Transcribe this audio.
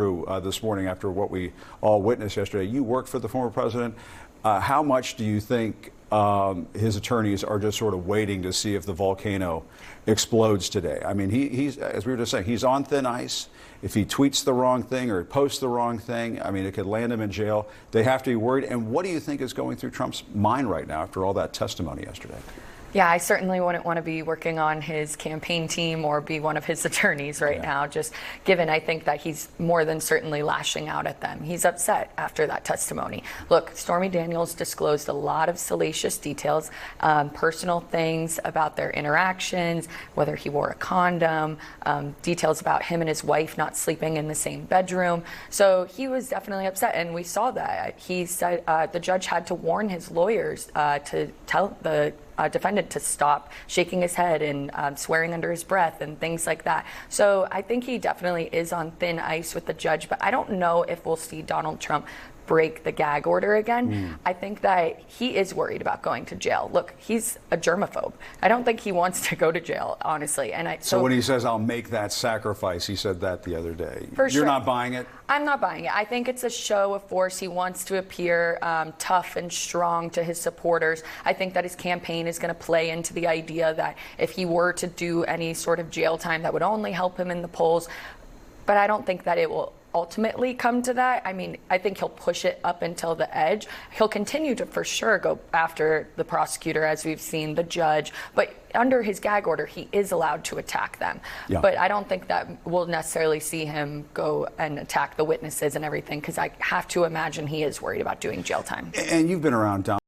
This morning after what we all witnessed yesterday. You worked for the former president. How much do you think his attorneys are just sort of waiting to see if the volcano explodes today? I mean, he's, as we were just saying, he's on thin ice. If he tweets the wrong thing or posts the wrong thing, I mean, it could land him in jail. They have to be worried. And what do you think is going through Trump's mind right now after all that testimony yesterday? Yeah, I certainly wouldn't want to be working on his campaign team or be one of his attorneys right now, just given I think that he's more than certainly lashing out at them. He's upset after that testimony. Look, Stormy Daniels disclosed a lot of salacious details, personal things about their interactions, whether he wore a condom, details about him and his wife not sleeping in the same bedroom. So he was definitely upset, and we saw that. He said the judge had to warn his lawyers to tell the defendant to stop shaking his head and swearing under his breath and things like that. So I think he definitely is on thin ice with the judge, but I don't know if we'll see Donald Trump break the gag order again. I think that he is worried about going to jail. Look, he's a germophobe. I don't think he wants to go to jail, honestly. And so when he says, I'll make that sacrifice, he said that the other day. You're not buying it? I'm not buying it. I think it's a show of force. He wants to appear tough and strong to his supporters. I think that his campaign is going to play into the idea that if he were to do any sort of jail time, that would only help him in the polls. But I don't think that it will ultimately come to that. I mean, I think he'll push it up until the edge. He'll continue to, for sure, go after the prosecutor, as we've seen, the judge. But under his gag order, he is allowed to attack them. But I don't think that we'll necessarily see him go and attack the witnesses and everything, because I have to imagine he is worried about doing jail time. And you've been around, Don.